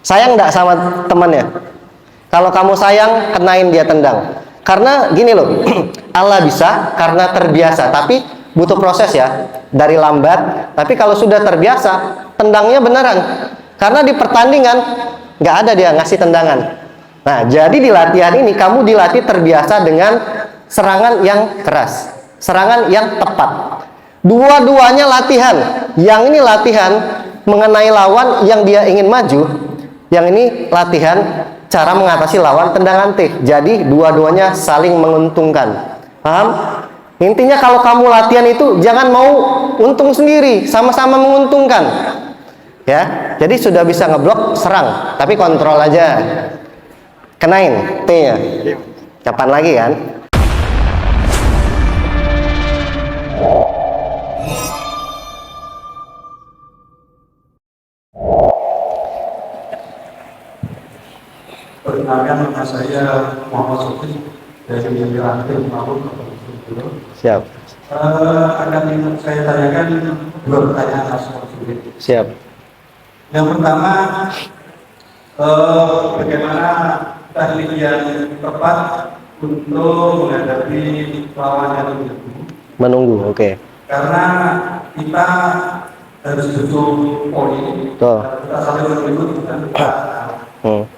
Sayang nggak sama temannya? Kalau kamu sayang, kenain dia tendang. Karena gini loh, Allah bisa karena terbiasa, tapi butuh proses ya, dari lambat. Tapi kalau sudah terbiasa, tendangnya beneran. Karena di pertandingan nggak ada dia ngasih tendangan. Nah, jadi di latihan ini kamu dilatih terbiasa dengan serangan yang keras, serangan yang tepat. Dua-duanya latihan. Yang ini latihan mengenai lawan yang dia ingin maju, yang ini latihan cara mengatasi lawan tendangan T. Jadi dua-duanya saling menguntungkan. Paham? Intinya kalau kamu latihan itu jangan mau untung sendiri, sama-sama menguntungkan. Ya, jadi sudah bisa ngeblok, serang, tapi kontrol aja. Kenain T-nya. Kapan lagi kan? Perkenalkan, nama saya Muhammad Sofi dari Ranting Maupun. Siap. Akan saya tanyakan dua pertanyaan asal sulit. Siap. Yang pertama, bagaimana teknik yang tepat untuk menghadapi lawan yang Menunggu, oke. Karena kita harus butuh poin. Kita saling menunggu dan kita.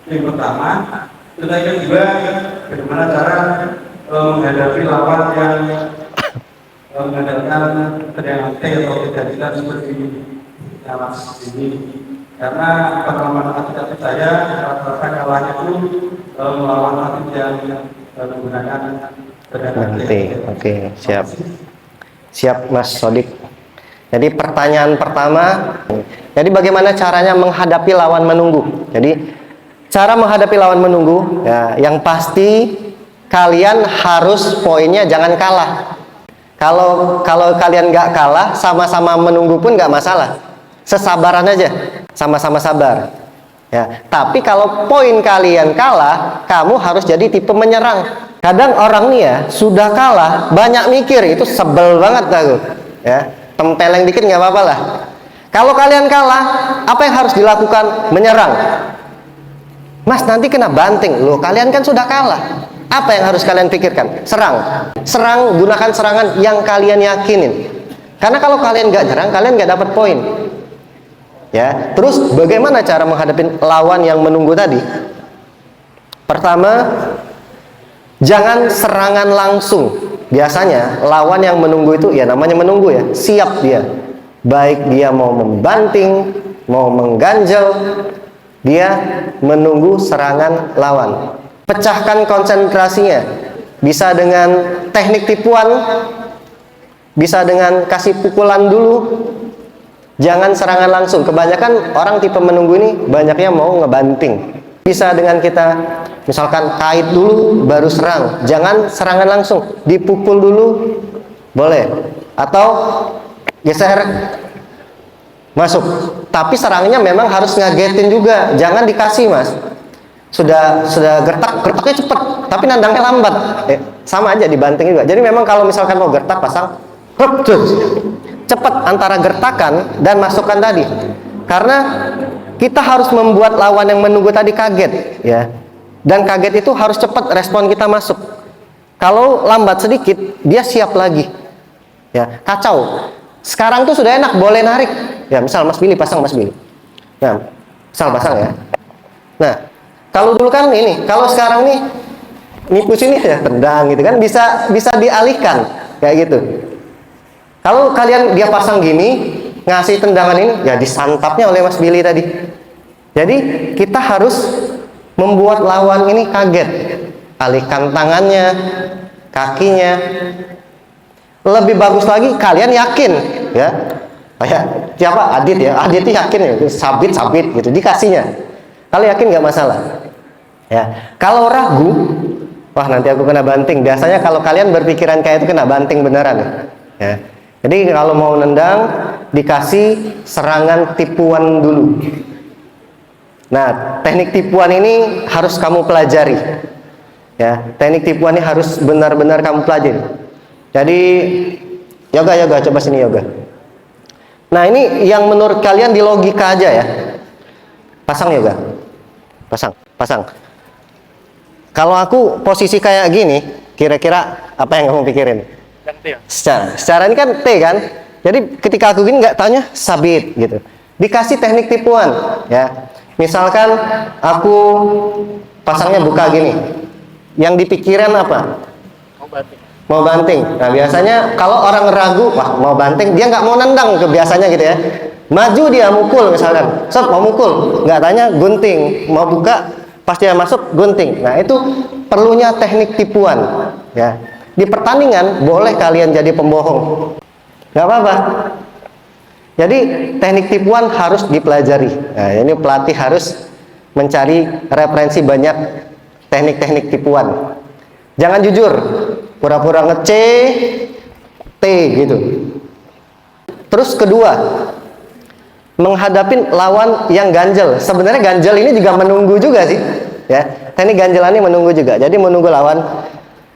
Yang pertama, kita ingin juga bagaimana cara menghadapi lawan yang mengandalkan tendangan T atau tidak seperti Mas ini. Karena pengalaman atlet saya rata-rata kalahnya itu melawan atlet yang menggunakan tendangan T. Oke, siap. Siap Mas Sodik. Jadi pertanyaan pertama, jadi bagaimana caranya menghadapi lawan menunggu? Jadi cara menghadapi lawan menunggu, ya, yang pasti kalian harus poinnya jangan kalah. Kalau kalian nggak kalah, sama-sama menunggu pun nggak masalah. Sesabaran aja, sama-sama sabar. Ya, tapi kalau poin kalian kalah, kamu harus jadi tipe menyerang. Kadang orang nih ya sudah kalah, banyak mikir, itu sebel banget aku. Ya, tempeleng dikit nggak apa-apa lah. Kalau kalian kalah, apa yang harus dilakukan? Menyerang. Mas, nanti kena banting. Loh, kalian kan sudah kalah. Apa yang harus kalian pikirkan? Serang. Serang, gunakan serangan yang kalian yakinin. Karena kalau kalian nggak nyerang, kalian nggak dapat poin. Ya, terus bagaimana cara menghadapi lawan yang menunggu tadi? Pertama, jangan serangan langsung. Biasanya lawan yang menunggu itu ya namanya menunggu ya, siap dia. Baik dia mau membanting, mau mengganjal, dia menunggu serangan lawan. Pecahkan konsentrasinya. Bisa dengan teknik tipuan, bisa dengan kasih pukulan dulu. Jangan serangan langsung. Kebanyakan orang tipe menunggu ini banyaknya mau ngebanting. Bisa dengan kita misalkan kait dulu baru serang. Jangan serangan langsung. Dipukul dulu boleh. Atau geser masuk. Tapi serangnya memang harus ngagetin juga. Jangan dikasih, Mas. Sudah gertaknya cepet, tapi nandangnya lambat. Sama aja dibanting juga. Jadi memang kalau misalkan mau gertak pasang cepat antara gertakan dan masukkan tadi. Karena kita harus membuat lawan yang menunggu tadi kaget, ya. Dan kaget itu harus cepat respon kita masuk. Kalau lambat sedikit, dia siap lagi. Ya, kacau. Sekarang tuh sudah enak, boleh narik. Ya, misal Mas Billy pasang, Mas Billy. Nah, misal pasang ya. Nah, kalau dulu kan ini, kalau sekarang nih nipu sini ya tendang gitu kan, bisa dialihkan kayak gitu. Kalau kalian dia pasang gini, ngasih tendangan ini, ya disantapnya oleh Mas Billy tadi. Jadi kita harus membuat lawan ini kaget. Alihkan tangannya, kakinya. Lebih bagus lagi kalian yakin, ya. Kayak siapa? Adit ya. Adit itu yakin ya, sabit gitu dikasihnya. Kalau yakin nggak masalah. Ya. Kalau ragu, wah nanti aku kena banting. Biasanya kalau kalian berpikiran kayak itu kena banting beneran. Ya. Jadi kalau mau nendang dikasih serangan tipuan dulu. Nah, teknik tipuan ini harus kamu pelajari. Ya, teknik tipuan ini harus benar-benar kamu pelajari. Jadi yoga coba sini yoga. Nah, ini yang menurut kalian di logika aja ya. Pasang yoga. Pasang, pasang. Kalau aku posisi kayak gini, kira-kira apa yang kamu pikirin? Secara ini kan T kan. Jadi ketika aku gini nggak tanya sabit gitu. Dikasih teknik tipuan ya. Misalkan aku pasangnya buka gini. Yang dipikiran apa? Mau banting. Nah biasanya kalau orang ragu, wah mau banting, dia nggak mau nendang ke biasanya gitu ya. Maju dia mukul misalkan, sob mau mukul, nggak tanya gunting, mau buka pas dia masuk gunting. Nah itu perlunya teknik tipuan ya. Di pertandingan boleh kalian jadi pembohong, nggak apa-apa. Jadi teknik tipuan harus dipelajari. Nah ini pelatih harus mencari referensi banyak teknik-teknik tipuan. Jangan jujur, pura-pura ngece, T gitu. Terus kedua, menghadapi lawan yang ganjel. Sebenarnya ganjel ini juga menunggu juga sih, ya. Teknik ganjelannya menunggu juga. Jadi menunggu lawan.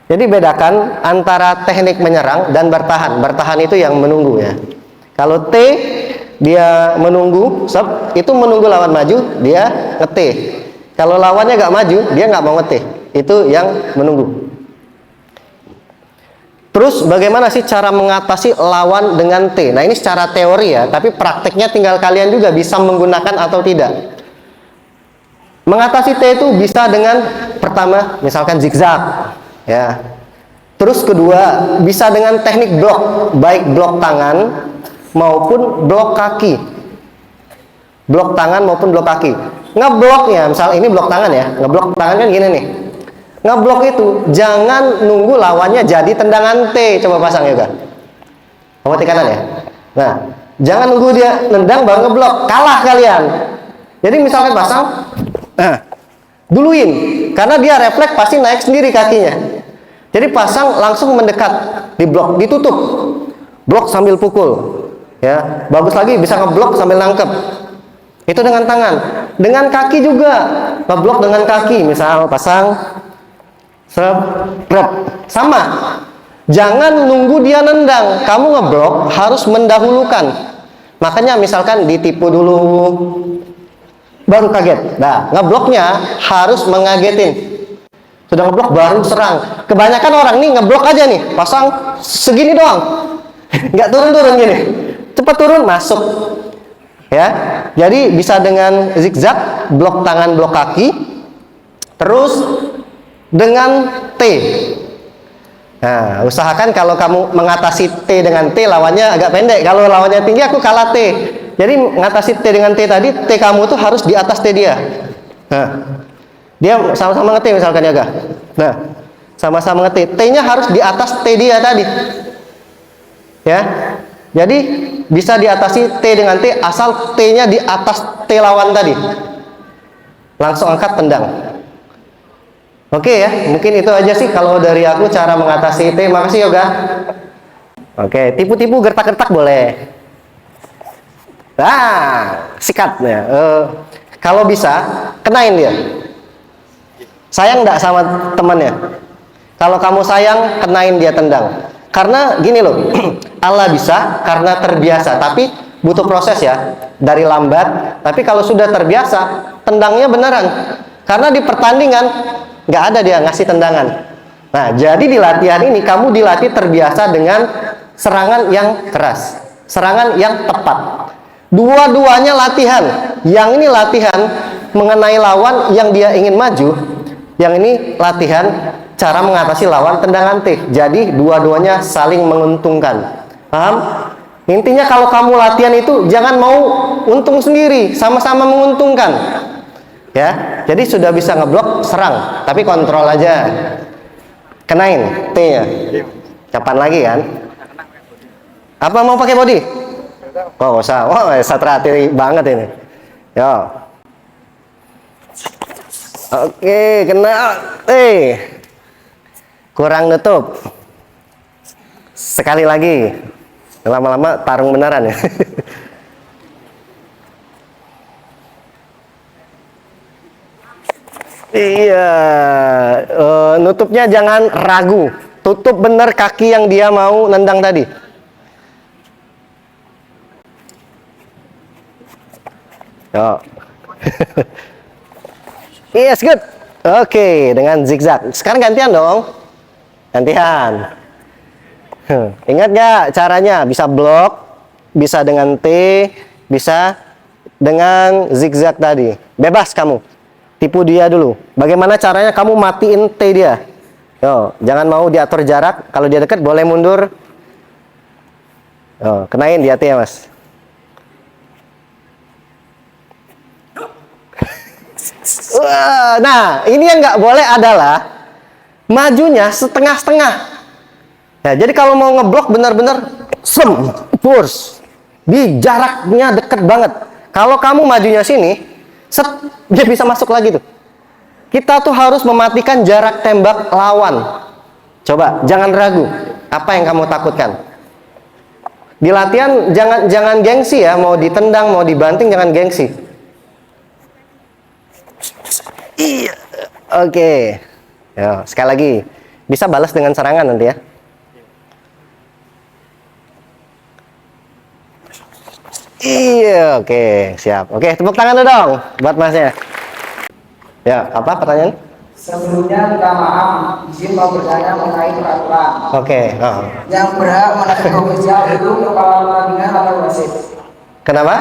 Jadi bedakan antara teknik menyerang dan bertahan. Bertahan itu yang menunggu ya. Kalau T dia menunggu, sob, itu menunggu lawan maju, dia nge-T. Kalau lawannya nggak maju, dia nggak mau nge-T. Itu yang menunggu. Terus bagaimana sih cara mengatasi lawan dengan T? Nah ini secara teori ya, tapi prakteknya tinggal kalian juga bisa menggunakan atau tidak. Mengatasi T itu bisa dengan pertama, misalkan zigzag, ya. Terus kedua, bisa dengan teknik blok, baik blok tangan maupun blok kaki. Blok tangan maupun blok kaki. Ngebloknya, misal ini blok tangan ya, ngeblok tangan kan gini nih. Ngeblok itu jangan nunggu lawannya jadi tendangan T. Coba pasang ya, kamu di kanan ya. Nah, jangan nunggu dia nendang baru ngeblok, kalah kalian. Jadi misalkan pasang, duluin, karena dia refleks pasti naik sendiri kakinya. Jadi pasang langsung mendekat, di blok, ditutup, blok sambil pukul, ya. Bagus lagi bisa ngeblok sambil nangkep. Itu dengan tangan, dengan kaki juga, ngeblok dengan kaki, misal pasang. Sama, jangan nunggu dia nendang, kamu ngeblok harus mendahulukan. Makanya misalkan ditipu dulu baru kaget. Nah ngebloknya harus mengagetin. Sudah ngeblok baru serang. Kebanyakan orang nih ngeblok aja nih, pasang segini doang, nggak turun-turun gini, cepat turun masuk ya. Jadi bisa dengan zigzag, blok tangan blok kaki, terus dengan T. Nah, usahakan kalau kamu mengatasi T dengan T, lawannya agak pendek. Kalau lawannya tinggi, aku kalah T. Jadi mengatasi T dengan T tadi, T kamu tuh harus di atas T dia. Nah, dia sama-sama nge-T misalkan ya, Gak? Nah, sama-sama nge-T. T-nya harus di atas T dia tadi. Ya. Jadi bisa diatasi T dengan T asal T-nya di atas T lawan tadi. Langsung angkat tendang. Oke ya, mungkin itu aja sih kalau dari aku cara mengatasi T. Makasih Yoga. Oke, tipu-tipu gertak-gertak boleh. Nah, sikat ya. Kalau bisa, kenain dia. Sayang nggak sama temannya? Kalau kamu sayang, kenain dia tendang. Karena gini loh, Allah bisa karena terbiasa, tapi butuh proses ya. Dari lambat, tapi kalau sudah terbiasa, tendangnya beneran. Karena di pertandingan nggak ada dia ngasih tendangan. Nah, jadi di latihan ini kamu dilatih terbiasa dengan serangan yang keras, serangan yang tepat. Dua-duanya latihan. Yang ini latihan mengenai lawan yang dia ingin maju, yang ini latihan cara mengatasi lawan tendangan T. Jadi dua-duanya saling menguntungkan. Paham? Intinya kalau kamu latihan itu jangan mau untung sendiri, sama-sama menguntungkan. Ya, jadi sudah bisa ngeblok, serang, tapi kontrol aja. Kenain T-nya. Kapan lagi kan? Apa mau pakai body? Oh, usah. Wah, satra hati banget ini. Yo. Oke, kena T. Kurang nutup. Sekali lagi. Lama-lama tarung beneran ya. Iya, nutupnya jangan ragu. Tutup bener kaki yang dia mau nendang tadi. Yo. Yes, good. Oke, dengan zigzag. Sekarang gantian dong. Gantian. Ingat nggak caranya? Bisa blok, bisa dengan T, bisa dengan zigzag tadi. Bebas kamu. Tipu dia dulu. Bagaimana caranya kamu matiin T dia? Yo, jangan mau diatur jarak. Kalau dia dekat boleh mundur. Oh, kenain di T ya, Mas. Wah, nah, ini yang nggak boleh adalah majunya setengah-setengah. Ya, jadi kalau mau ngeblok benar-benar push di jaraknya deket banget. Kalau kamu majunya sini, set, dia bisa masuk lagi tuh. Kita tuh harus mematikan jarak tembak lawan. Coba, jangan ragu. Apa yang kamu takutkan? Di latihan jangan gengsi ya, mau ditendang, mau dibanting jangan gengsi. Iya. Oke. Ya, sekali lagi. Bisa balas dengan serangan nanti ya. Iya, oke, siap. Oke, tepuk tangan dulu dong buat Masnya. Ya, apa pertanyaan? Sebelumnya minta maaf, izin mau bertanya mengenai peraturan. Oke. Yang berhak menentukan ofisial itu kepala pertandingan atau wasit? Kenapa?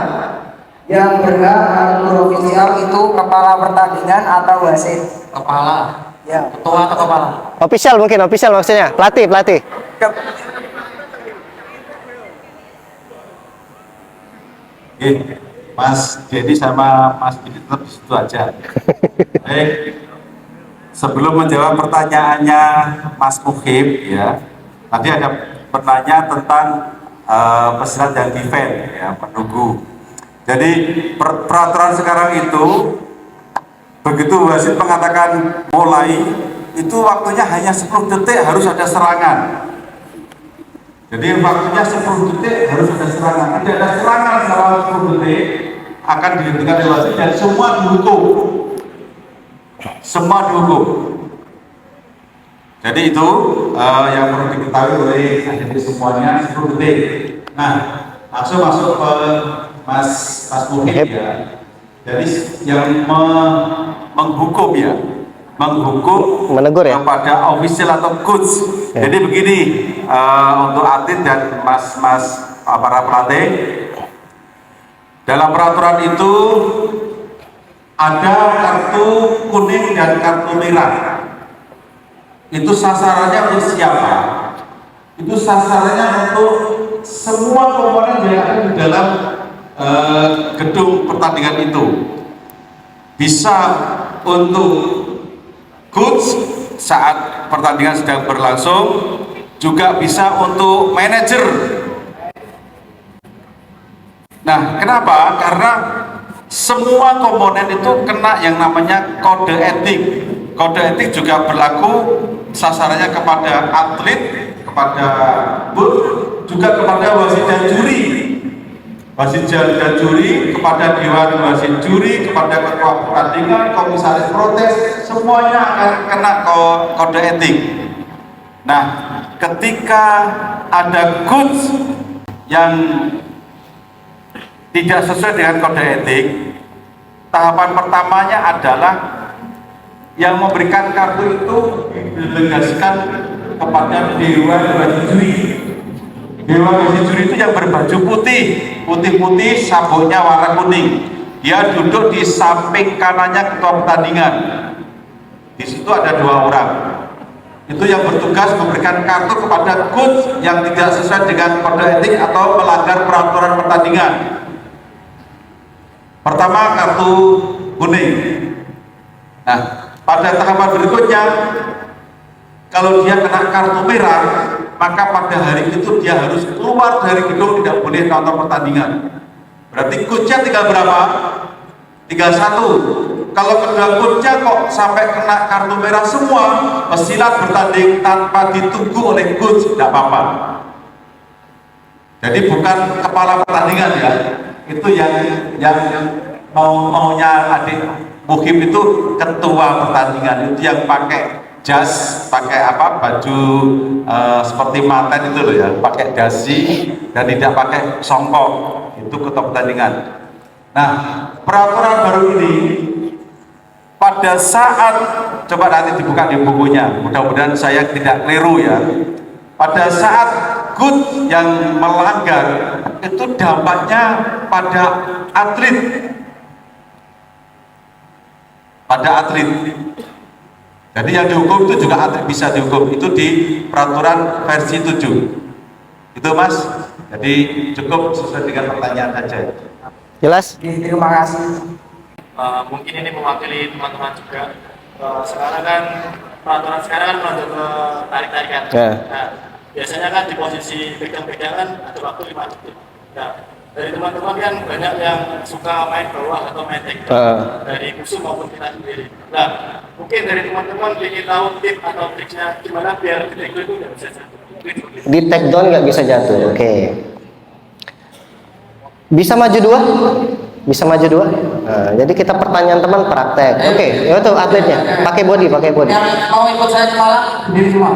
Yang berhak menentukan ofisial itu kepala pertandingan atau wasit? Kepala, Ya. ketua atau kepala? Official mungkin, official maksudnya. Pelatih. Oke, Mas Dedi sama Mas Bidi tetap di situ aja. Baik, sebelum menjawab pertanyaannya Mas Muhib, ya, tadi ada bertanya tentang pesilat dan defense, ya, penunggu. Jadi peraturan sekarang itu, begitu wasit mengatakan mulai, itu waktunya hanya 10 detik harus ada serangan. Jadi waktunya 10 detik harus ada serangan. Tidak ada serangan selama 10 detik akan dihentikan oleh wasit dan semua dihukum. Semua dihukum. Jadi itu yang perlu diketahui oleh adik semuanya 10 detik. Nah, langsung masuk ke Mas Muhib ya. Jadi yang menghukum ya, Menegur ya? kepada official atau coach. Ya. Jadi begini, untuk atlet dan para pelatih, dalam peraturan itu ada kartu kuning dan kartu merah. Itu sasarannya untuk siapa? Itu sasarannya untuk semua komponen yang ada di dalam gedung pertandingan itu. Bisa untuk coach saat pertandingan sedang berlangsung, juga bisa untuk manajer. Nah, kenapa? Karena semua komponen itu kena yang namanya kode etik. Kode etik juga berlaku sasarannya kepada atlet, kepada booth, juga kepada wasit dan juri. Wasit dan juri, kepada dewan wasit juri, kepada ketua pertandingan, komisaris protes, semuanya akan kena kode etik. Nah, ketika ada coach yang tidak sesuai dengan kode etik, tahapan pertamanya adalah yang memberikan kartu itu didelegasikan kepada dewan wasit juri. Dewan wasit juri itu yang berbaju putih, sabuknya warna kuning. Dia duduk di samping kanannya ketua pertandingan. Di situ ada 2 orang. Itu yang bertugas memberikan kartu kepada coach yang tidak sesuai dengan kode etik atau melanggar peraturan pertandingan. Pertama, kartu kuning. Nah, pada tahapan berikutnya, kalau dia kena kartu merah, maka pada hari itu dia harus keluar dari gedung, tidak boleh nonton pertandingan. Berarti coachnya tinggal berapa? Tinggal 1. Kalau kedua coachnya kok sampai kena kartu merah semua, pesilat bertanding tanpa ditunggu oleh coach, tidak apa-apa. Jadi bukan kepala pertandingan ya, itu yang maunya adik Muhib itu ketua pertandingan, itu yang pakai jas, pakai baju seperti manten itu loh ya, pakai dasi dan tidak pakai songkok, itu ketua pertandingan. Nah, peraturan baru ini pada saat, coba nanti dibuka di bukunya, mudah-mudahan saya tidak keliru ya. Pada saat good yang melanggar itu dampaknya pada atlet, jadi yang dihukum itu juga atlet bisa dihukum, itu di peraturan versi 7 itu Mas. Jadi cukup sesuai dengan pertanyaan saja. Jelas? Terima kasih. Mungkin ini mewakili teman-teman juga. Sekarang kan peraturan sekarang kan menuju ke tarik-tarikan. Ya. Nah, biasanya kan di posisi pegang-pegangan ada waktu 5 detik. Nah, dari teman-teman kan banyak yang suka main bawah atau main take down dari musuh maupun kita sendiri. Nah, mungkin dari teman-teman ingin tahu tip atau triknya gimana biar take down itu nggak bisa jatuh. Di take down nggak bisa jatuh. Oke. Bisa maju dua? Bisa maju dua? Nah, jadi kita pertanyaan teman praktek. Oke, itu atletnya. Pakai body, pakai body. Yang mau ikut saya ke Malang, berdiri semua.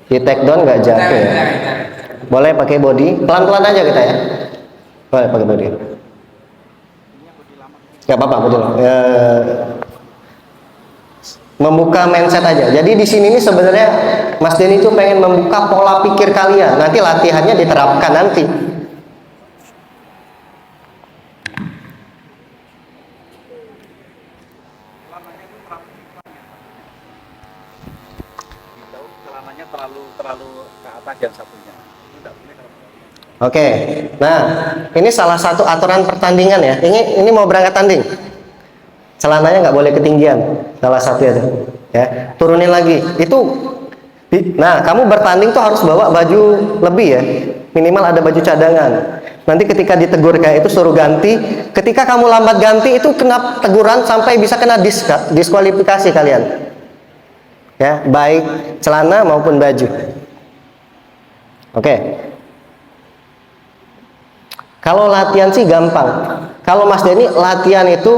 Di take down nggak jatuh ya. Boleh pakai body, pelan-pelan aja kita ya. Boleh pakai body. Nggak apa-apa, betul. Membuka mindset aja. Jadi di sini nih sebenarnya Mas Denny itu pengen membuka pola pikir kalian. Nanti latihannya diterapkan nanti. Celananya terlalu ke atas yang satunya. Oke. Nah, ini salah satu aturan pertandingan ya. Ini mau berangkat tanding. Celananya nggak boleh ketinggian, salah satu itu ya. Turunin lagi itu. Nah, kamu bertanding tuh harus bawa baju lebih ya, minimal ada baju cadangan. Nanti ketika ditegur kayak itu suruh ganti. Ketika kamu lambat ganti itu kena teguran sampai bisa kena diskualifikasi kalian ya, baik celana maupun baju. Oke. Kalau latihan sih gampang. Kalau Mas Denny latihan itu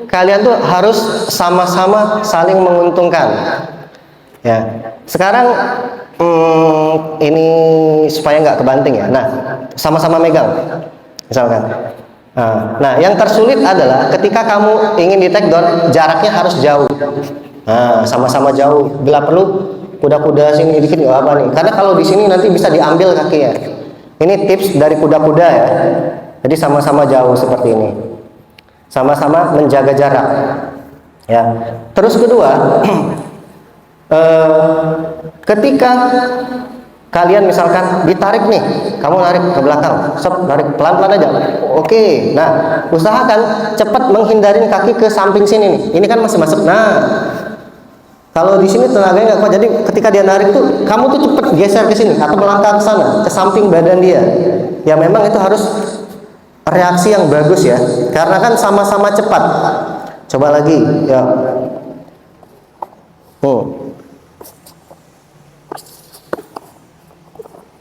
kalian tuh harus sama-sama saling menguntungkan. Ya. Sekarang ini supaya nggak kebanting ya. Nah, sama-sama megang, misalkan. Nah, yang tersulit adalah ketika kamu ingin di take down, jaraknya harus jauh. Nah, sama-sama jauh. Bila perlu kuda-kuda sini dikit nggak apa nih. Karena kalau di sini nanti bisa diambil kakinya. Ini tips dari kuda-kuda ya. Jadi sama-sama jauh seperti ini. Sama-sama menjaga jarak. Ya. Terus kedua, ketika kalian misalkan ditarik nih, kamu narik ke belakang, narik pelan-pelan aja. Oke. Nah, usahakan cepat menghindarin kaki ke samping sini nih. Ini kan masih masuk. Nah, kalau di sini tenaganya nggak kuat, jadi ketika dia narik tuh, kamu tuh cepet geser ke sini atau melangkah ke sana, ke samping badan dia. Ya memang itu harus reaksi yang bagus ya, karena kan sama-sama cepat. Coba lagi, ya.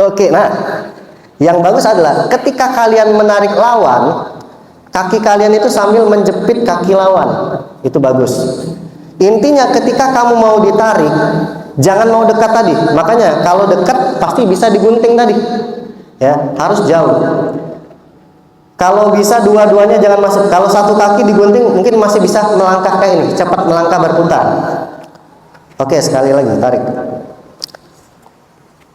Oke, nah, yang bagus adalah ketika kalian menarik lawan, kaki kalian itu sambil menjepit kaki lawan, itu bagus. Intinya ketika kamu mau ditarik, jangan mau dekat tadi. Makanya kalau dekat pasti bisa digunting tadi. Ya, harus jauh. Kalau bisa dua-duanya jangan masuk. Kalau satu kaki digunting mungkin masih bisa melangkah kayak ini, cepat melangkah berputar. Oke, sekali lagi tarik.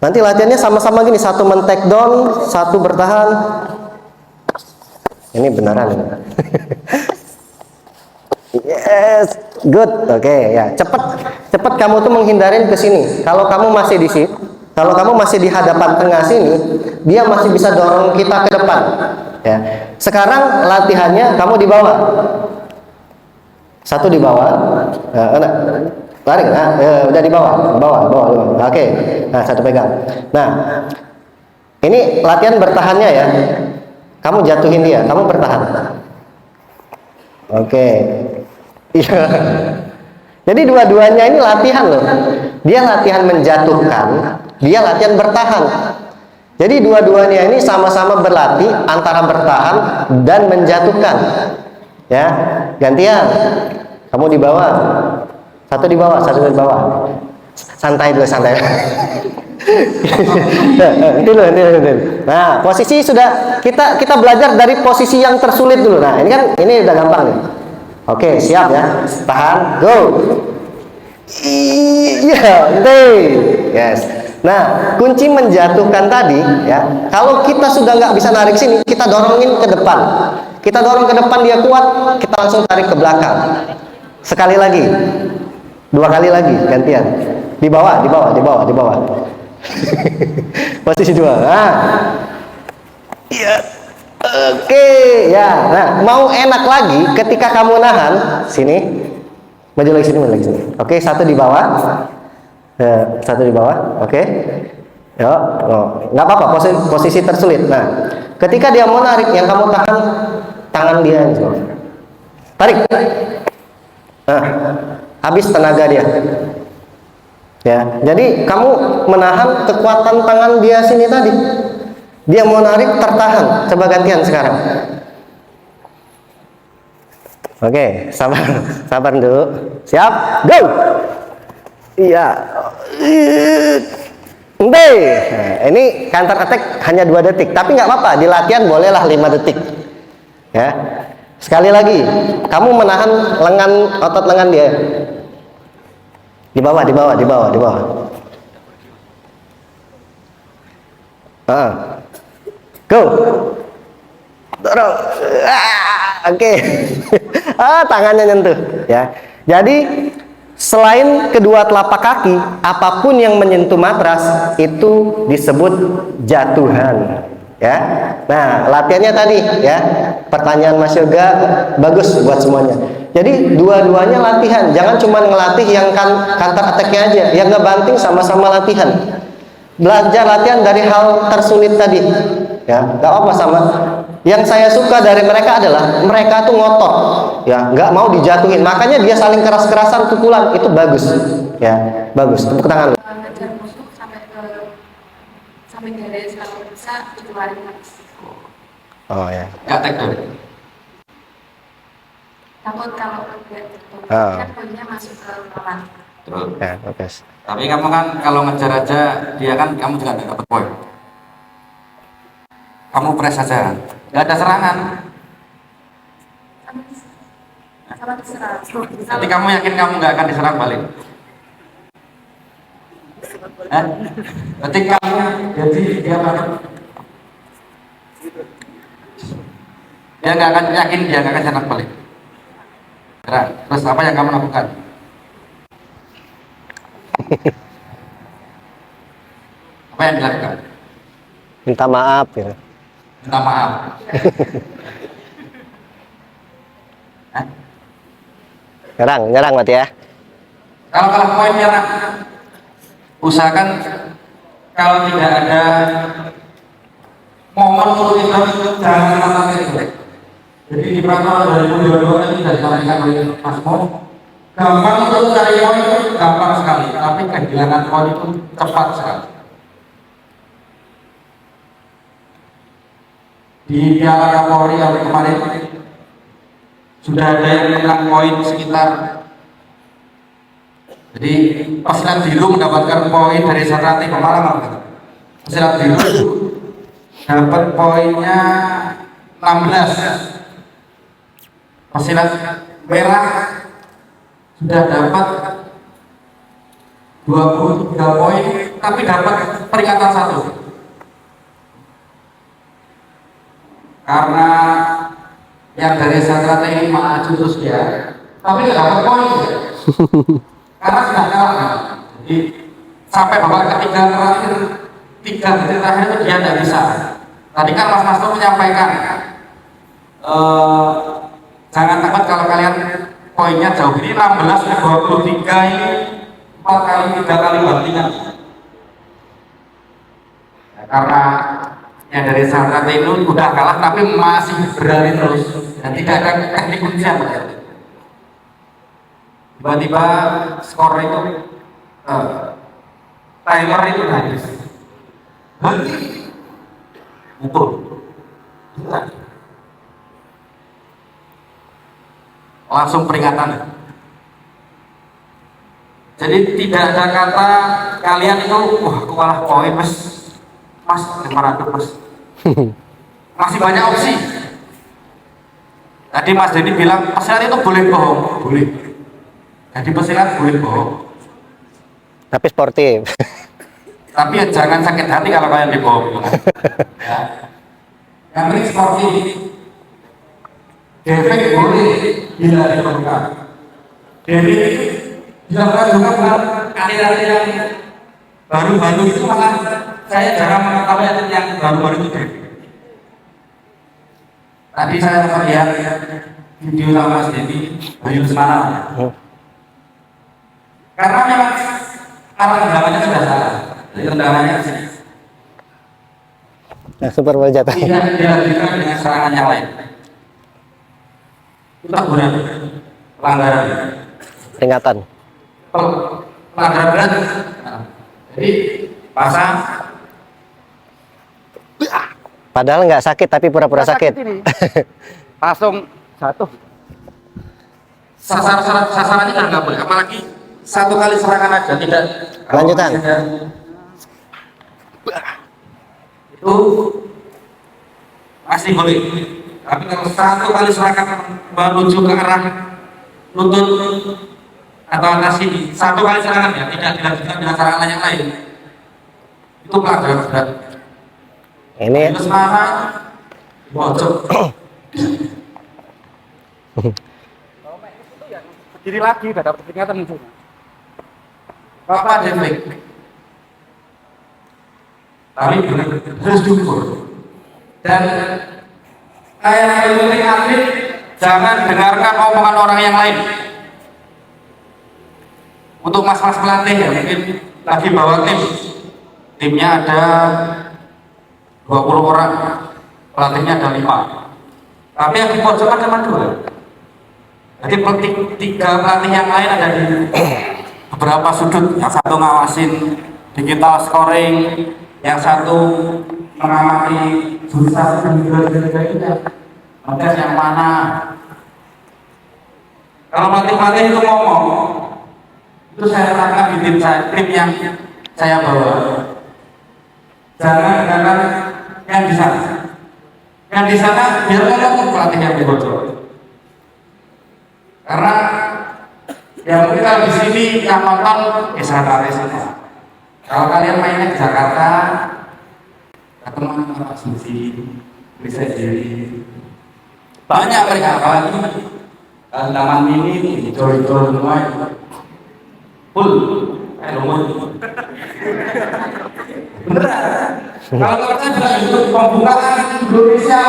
Nanti latihannya sama-sama gini, satu men-take down, satu bertahan. Ini beneran. Yes, good. Oke, ya, cepat kamu tuh menghindarin ke sini. Kalau kamu masih di sini, kalau kamu masih di hadapan tengah sini, dia masih bisa dorong kita ke depan. Ya. Sekarang latihannya kamu di bawah. Satu di bawah. Tarik. Udah di bawah. Oke. Nah, satu pegang. Nah, ini latihan bertahannya ya. Kamu jatuhin dia, kamu bertahan. Oke. Iya. Jadi dua-duanya ini latihan loh. Dia latihan menjatuhkan, dia latihan bertahan. Jadi dua-duanya ini sama-sama berlatih antara bertahan dan menjatuhkan. Ya, gantian. Kamu di bawah. Satu di bawah, satu di bawah. Santai dulu, santai. Dulu. Nah, posisi sudah kita belajar dari posisi yang tersulit dulu. Nah, ini udah gampang nih. Oke, siap ya. Tahan, go. Iya, yes. Nah, kunci menjatuhkan tadi ya. Kalau kita sudah nggak bisa narik sini, kita dorongin ke depan. Kita dorong ke depan dia kuat, kita langsung tarik ke belakang. Sekali lagi, 2 kali lagi gantian. Di bawah. Posisi 2. Nah, iya. Oke, ya. Nah, mau enak lagi ketika kamu nahan sini. Maju lagi sini. Oke, 1 di bawah. 1 di bawah. Oke. Ya, nggak apa-apa posisi tersulit. Nah, ketika dia mau narik, yang kamu tahan tangan dia. Tarik. Nah, habis tenaga dia. Ya, jadi kamu menahan kekuatan tangan dia sini tadi. Dia mau narik, tertahan. Coba gantian sekarang. Oke, sabar dulu. Siap, go. Iya. Nah, ini counter attack hanya 2 detik, tapi nggak apa-apa. Di latihan bolehlah 5 detik. Ya. Sekali lagi, kamu menahan otot lengan dia. Di bawah. Go. Dorong. Oke. Tangannya nyentuh ya. Jadi selain kedua telapak kaki, apapun yang menyentuh matras itu disebut jatuhan ya. Nah, latihannya tadi ya. Pertanyaan Mas Yoga bagus buat semuanya. Jadi dua-duanya latihan, jangan cuma ngelatih yang counter attack-nya aja, yang ngebanting sama-sama latihan. Belajar latihan dari hal tersulit tadi ya, nggak apa sama. Yang saya suka dari mereka adalah mereka tuh ngotot ya, nggak mau dijatuhin, makanya dia saling keras-kerasan pukulan, itu bagus ya, bagus. Tepuk tangan. Ngejar musuh sampai garis kalau bisa itu lari. Oh ya. Nggak tektor. Takut kalau udah kan poinnya masuk ke lawan. Betul. Ya, bagus. Tapi kamu kan kalau ngejar aja dia kan kamu juga nggak dapat poin. Kamu press aja, nggak ada serangan. Sama diserang. Nanti kamu yakin kamu nggak akan diserang balik? Berarti kamu jadi dia nggak akan yakin dia nggak akan serang balik. Terus apa yang kamu lakukan? Apa yang dilakukan? Minta maaf ya. Minta maaf. Nyerang berarti ya. Kalau kalah poin nyerang. Usahakan kalau tidak ada momen untuk itu jangan sampai jelek. Jadi di peraturan 2022 ini dari sampaikan oleh Mas Mo, gampang untuk cari poin itu gampang sekali, tapi kehilangan poin itu cepat sekali. Di Piala Kapolri yang kemarin sudah ada yang menang poin sekitar, jadi pesilat biru mendapatkan poin dari Sarati Pemalang. Pesilat biru dapat poinnya 16. Pesilat merah sudah dapat 23 poin, tapi dapat peringatan 1. Karena yang dari Satrata ini maju terus dia, tapi nggak dapat poin. Karena sudah kalah. Jadi sampai babak ketiga terakhir, 3 detik terakhir itu dia tidak bisa. Tadi kan Mas Masto menyampaikan, jangan takut kalau kalian poinnya jauh. Ini 16 ke 23 ini 4 kali 3 kali bantingan. Ya, karena yang dari Satrata itu udah kalah tapi masih berani terus dan tidak ada teknik kuncian. Tiba-tiba skor itu timer itu habis. Betul. Langsung peringatan. Jadi tidak ada kata kalian itu wah aku kalah poin mas 500 mas. Masih banyak opsi. Tadi Mas Denny bilang pesilat itu boleh bohong, boleh. Jadi pesilat boleh bohong. Tapi sportif. Tapi ya jangan sakit hati kalau kalian dibohong. Ya. Yang penting sportif. Defek boleh bila diperlukan. Defek dilakukan juga bukan kandidat yang baru-baru itu malah saya jarang mengetahui atlet yang baru-baru itu defek. Tadi saya melihat video sama Mas Denny Bayu Semarang. Karena memang arah tendangannya sudah salah. Jadi tendangannya ke sini. Nah, super bola jatuh. Tidak dilanjutkan dengan serangan yang lain. Itu teguran, pelanggaran. Peringatan. Pelanggaran berat. Nah, jadi pasang. Padahal nggak sakit tapi pura-pura sakit. Langsung jatuh. Sasarannya kan nggak boleh, apalagi satu kali serangan aja tidak. Lanjutan. Itu masih boleh. Tapi kalau satu kali serangan menuju ke arah lutut atau atas ini, satu kali serangan ya, tidak dilanjutkan dengan serangan yang lain, itu pelanggaran berat. Ini Terus mana? Bocor. Berdiri lagi, udah dapat peringatan muncul. Bapak defek. Tapi harus diukur. Dan kayak penting atlet, jangan dengarkan omongan orang yang lain. Untuk mas-mas pelatih ya, mungkin lagi bawa timnya ada 20 orang, pelatihnya ada 5. Tapi yang di pojokan cuma 2. Jadi tiga pelatih yang lain ada di beberapa sudut. Yang satu ngawasin digital scoring, yang satu mengamati jurusan dan juga kemudian yang mana. Kalau pelatih-pelatih itu ngomong, itu saya terangkan di tim yang saya bawa. Jangan dengarkan yang di sana. Yang di sana biarkan ngomong pelatih yang dibocor. Karena yang mungkin kalau di sini yang nonton sana. Kalau kalian mainnya di Jakarta, ketemu sama Pak Susi, bisa jadi banyak mereka apalagi taman mini, hijau-hijau semua full, lumut. Beneran. Kalau kita juga untuk pembukaan Indonesia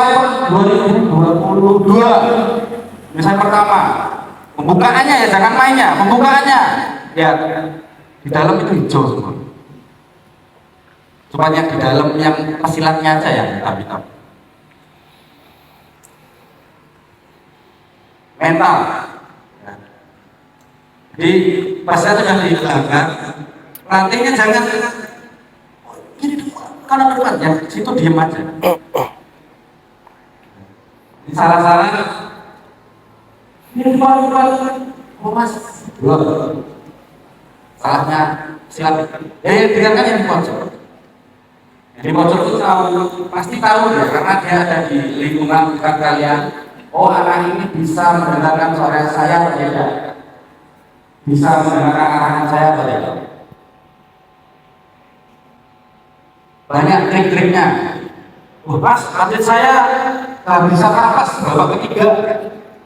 Open 2022, misalnya pertama, pembukaannya ya jangan mainnya, pembukaannya ya di dalam itu hijau semua. Cuma yang di dalam yang pesilatnya aja yang hitam-hitam. Mental. Jadi pas itu yang dihilangkan, pelatihnya jangan ini karena depan ya, situ diem aja. Di salah-salah ini lupa oh mas salahnya silat dengarkan yang di pojok. Yang di pojok itu pasti tahu ya, karena dia ada di lingkungan dekat kalian. Oh anak ini bisa mendengarkan suara saya atau tidak, bisa mendengarkan arahan saya atau tidak. Banyak trik-triknya. Mas, atlet saya bisa nafas babak ketiga.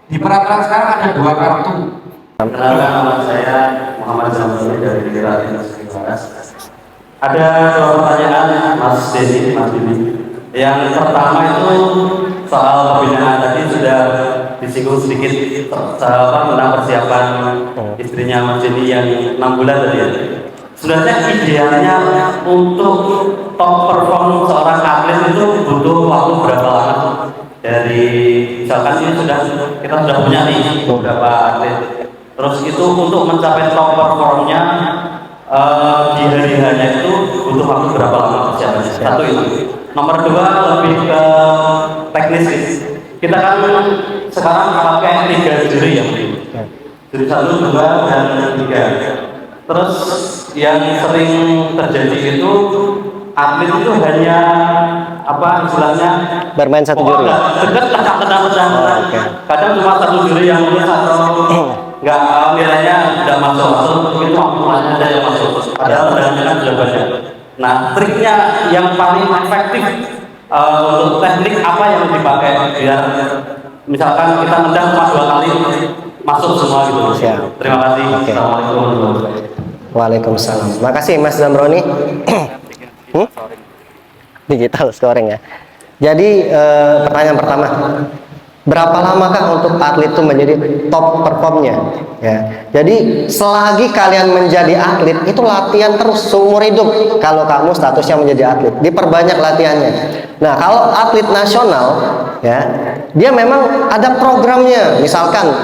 Di peraturan sekarang ada 2 kartu. Kenalkan, nama saya Muhammad Zamzami dari Daerah Universitas. Ada 2 pertanyaan Mas Denny, Mas Denny. Yang pertama itu soal pembinaan, tadi sudah disinggung sedikit tentang persiapan istrinya Mas Denny yang 6 bulan tadi ya. Sebenarnya idealnya untuk top perform seorang atlet itu butuh waktu berapa lama? Dari misalkan ini kita sudah punya nih beberapa atlet. Terus itu untuk mencapai top performnya di hari-harinya itu butuh waktu berapa lama persiapannya? Satu itu. Nomor 2 lebih ke teknis. Kita kan sekarang pakai 3 juri ya, juri 1, 2, dan 3. Terus yang sering terjadi itu atlet itu hanya apa istilahnya Bermain satu juri. dekat tendang. oke. Kadang cuma satu juri yang lulus atau nggak nilainya nggak masuk itu makanya ada yang masuk. Padahal tendangan sudah banyak. Nah triknya yang paling efektif untuk teknik apa yang dipakai biar misalkan kita nendang cuma 2 kali masuk semua gitu. Siap. Terima kasih. Oke. Assalamualaikum warahmatullahi wabarakatuh. Waalaikumsalam. Makasih Mas Zamroni. Digital scoring ya. Jadi pertanyaan pertama, berapa lamakah untuk atlet itu menjadi top performnya? Ya. Jadi selagi kalian menjadi atlet itu latihan terus seumur hidup. Kalau kamu statusnya menjadi atlet, diperbanyak latihannya. Nah kalau atlet nasional, ya dia memang ada programnya. Misalkan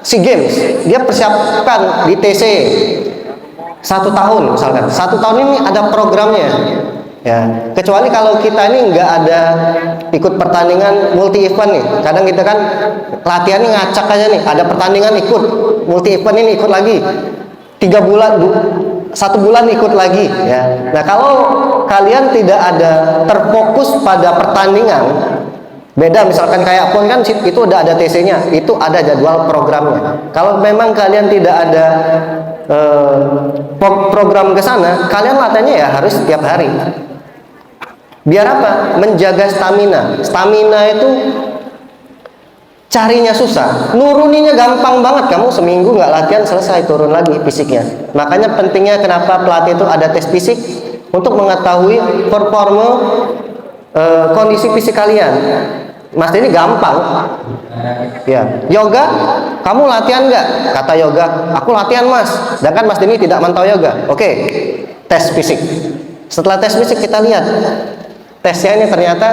SEA Games, dia persiapkan di TC 1 tahun misalkan. 1 tahun ini ada programnya. Ya, kecuali kalau kita ini nggak ada ikut pertandingan multi event nih, kadang kita kan latihannya ngacak aja nih, ada pertandingan ikut, multi event ini ikut lagi, 3 bulan, 1 bulan ikut lagi, ya. Nah kalau kalian tidak ada terfokus pada pertandingan, beda misalkan kayak pon kan itu udah ada TC-nya, itu ada jadwal programnya. Kalau memang kalian tidak ada program ke sana, kalian latihannya ya harus setiap hari. Biar apa? Menjaga stamina. Stamina itu carinya susah, nuruninya gampang banget. Kamu seminggu nggak latihan selesai turun lagi fisiknya. Makanya pentingnya kenapa pelatih itu ada tes fisik untuk mengetahui performa kondisi fisik kalian. Mas ini gampang. Ya, yoga, kamu latihan nggak? Kata yoga, aku latihan mas. Sedangkan Mas Denny tidak mantau yoga. Oke, tes fisik. Setelah tes fisik kita lihat tesnya ini ternyata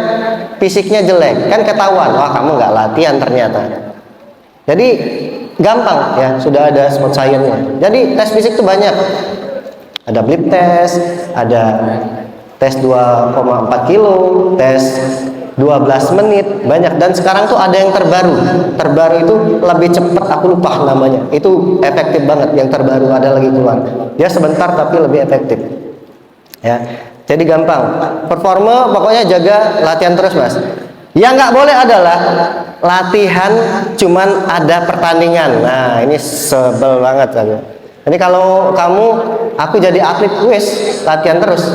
fisiknya jelek, kan ketahuan. Wah kamu nggak latihan ternyata. Jadi gampang ya, sudah ada sport science-nya. Jadi tes fisik itu banyak. Ada blip test, ada tes 2,4 kilo, tes 12 menit, banyak. Dan sekarang tuh ada yang terbaru. Terbaru itu lebih cepat, aku lupa namanya. Itu efektif banget, yang terbaru ada lagi keluar. Dia sebentar tapi lebih efektif. Ya. Jadi gampang. Performa pokoknya jaga latihan terus, Mas. Yang nggak boleh adalah latihan cuman ada pertandingan. Nah, ini sebel banget aku. Jadi kalau kamu, aku jadi atlet, wes latihan terus.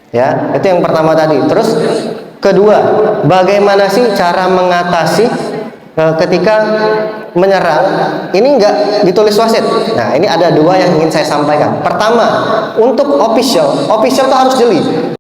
Ya, itu yang pertama tadi. Terus kedua, bagaimana sih cara mengatasi ketika menyerang? Ini enggak ditulis wasit. Nah, ini ada 2 yang ingin saya sampaikan. Pertama, untuk official itu harus jeli.